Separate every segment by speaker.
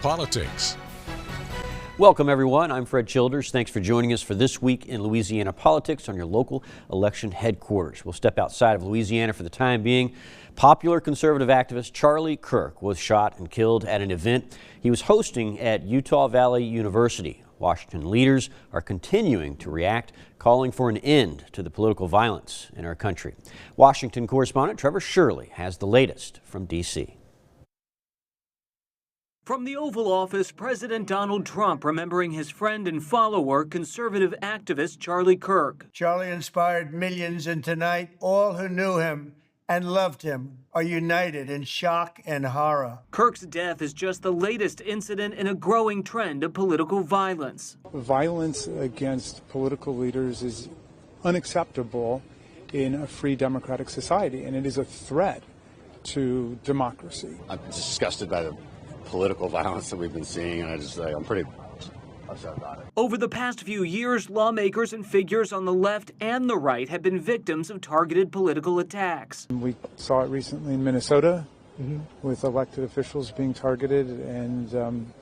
Speaker 1: Politics.
Speaker 2: Welcome, everyone. I'm Fred Childers. Thanks for joining us for This Week in Louisiana Politics on your local election headquarters. We'll step outside of Louisiana for the time being. Popular conservative activist Charlie Kirk was shot and killed at an event he was hosting at Utah Valley University. Washington leaders are continuing to react, calling for an end to the political violence in our country. Washington correspondent Trevor Shirley has the latest from D.C.
Speaker 3: From the Oval Office, President Donald Trump remembering his friend and follower, conservative activist Charlie Kirk.
Speaker 4: Charlie inspired millions, and tonight all who knew him and loved him are united in shock and horror.
Speaker 3: Kirk's death is just the latest incident in a growing trend of political violence.
Speaker 5: Violence against political leaders is unacceptable in a free democratic society, and it is a threat to democracy.
Speaker 6: I'm disgusted by the political violence that we've been seeing, and I'm pretty upset about it.
Speaker 3: Over the past few years, lawmakers and figures on the left and the right have been victims of targeted political attacks.
Speaker 5: We saw it recently in Minnesota with elected officials being targeted, and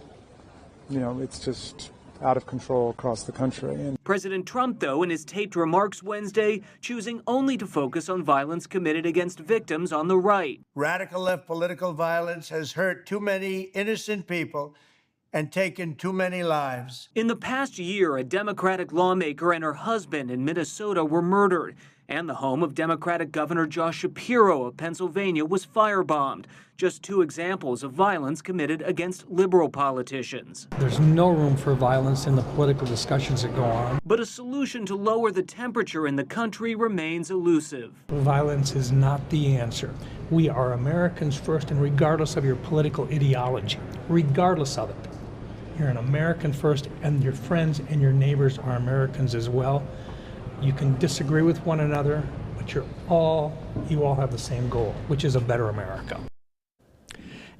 Speaker 5: it's just out of control across the country. And
Speaker 3: President Trump, though, in his taped remarks Wednesday, choosing only to focus on violence committed against victims on the right.
Speaker 4: Radical left political violence has hurt too many innocent people and taken too many lives.
Speaker 3: In the past year, a Democratic lawmaker and her husband in Minnesota were murdered, and the home of Democratic Governor Josh Shapiro of Pennsylvania was firebombed. Just two examples of violence committed against liberal politicians.
Speaker 7: There's no room for violence in the political discussions that go on.
Speaker 3: But a solution to lower the temperature in the country remains elusive.
Speaker 7: Violence is not the answer. We are Americans first, and regardless of your political ideology, regardless of it, you're an American first, and your friends and your neighbors are Americans as well. You can disagree with one another, but you all have the same goal, which is a better America.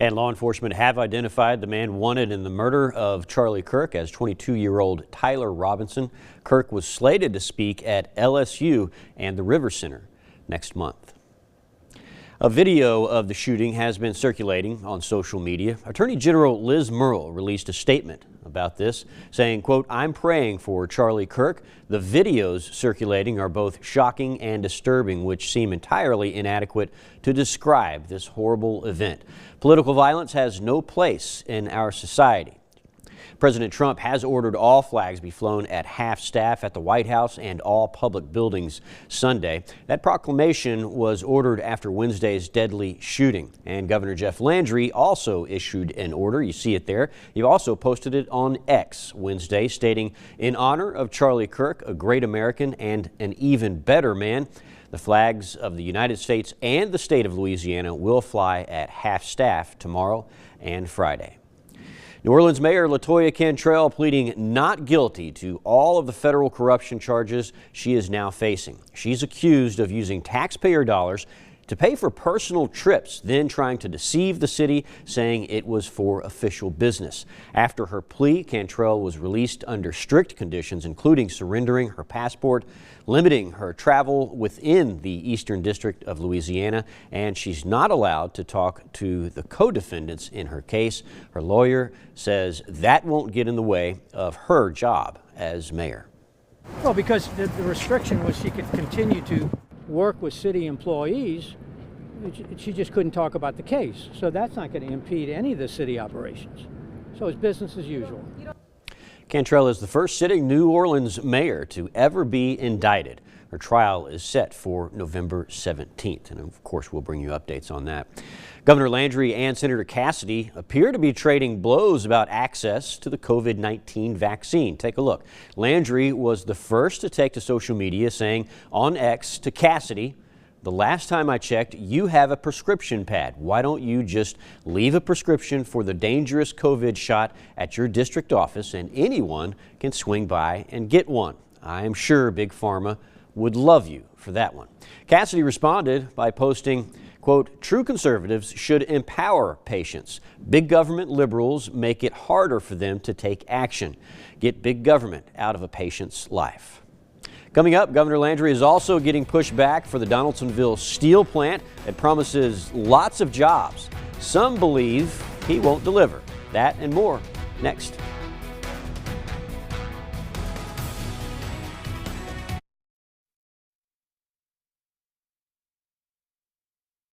Speaker 2: And law enforcement have identified the man wanted in the murder of Charlie Kirk as 22-year-old Tyler Robinson. Kirk was slated to speak at LSU and the River Center next month. A video of the shooting has been circulating on social media. Attorney General Liz Murrill released a statement about this, saying, quote, "I'm praying for Charlie Kirk. The videos circulating are both shocking and disturbing, which seem entirely inadequate to describe this horrible event. Political violence has no place in our society." President Trump has ordered all flags be flown at half-staff at the White House and all public buildings Sunday. That proclamation was ordered after Wednesday's deadly shooting. And Governor Jeff Landry also issued an order. You see it there. He also posted it on X Wednesday, stating, "In honor of Charlie Kirk, a great American and an even better man, the flags of the United States and the state of Louisiana will fly at half-staff tomorrow and Friday." New Orleans Mayor LaToya Cantrell pleading not guilty to all of the federal corruption charges she is now facing. She's accused of using taxpayer dollars to pay for personal trips, then trying to deceive the city, saying it was for official business. After her plea, Cantrell was released under strict conditions, including surrendering her passport, limiting her travel within the Eastern District of Louisiana, and she's not allowed to talk to the co-defendants in her case. Her lawyer says that won't get in the way of her job as mayor.
Speaker 8: Well, because the restriction was she could continue to work with city employees, she just couldn't talk about the case. So that's not going to impede any of the city operations. So it's business as usual.
Speaker 2: Cantrell is the first sitting New Orleans mayor to ever be indicted. Her trial is set for November 17th, and of course we'll bring you updates on that. Governor Landry and Senator Cassidy appear to be trading blows about access to the COVID-19 vaccine. Take a look. Landry was the first to take to social media, saying on X to Cassidy, "The last time I checked, you have a prescription pad. Why don't you just leave a prescription for the dangerous COVID shot at your district office and anyone can swing by and get one? I am sure Big Pharma would love you for that one." Cassidy responded by posting, quote, "True conservatives should empower patients. Big government liberals make it harder for them to take action. Get big government out of a patient's life." Coming up, Governor Landry is also getting pushback for the Donaldsonville steel plant that promises lots of jobs. Some believe he won't deliver. That and more next.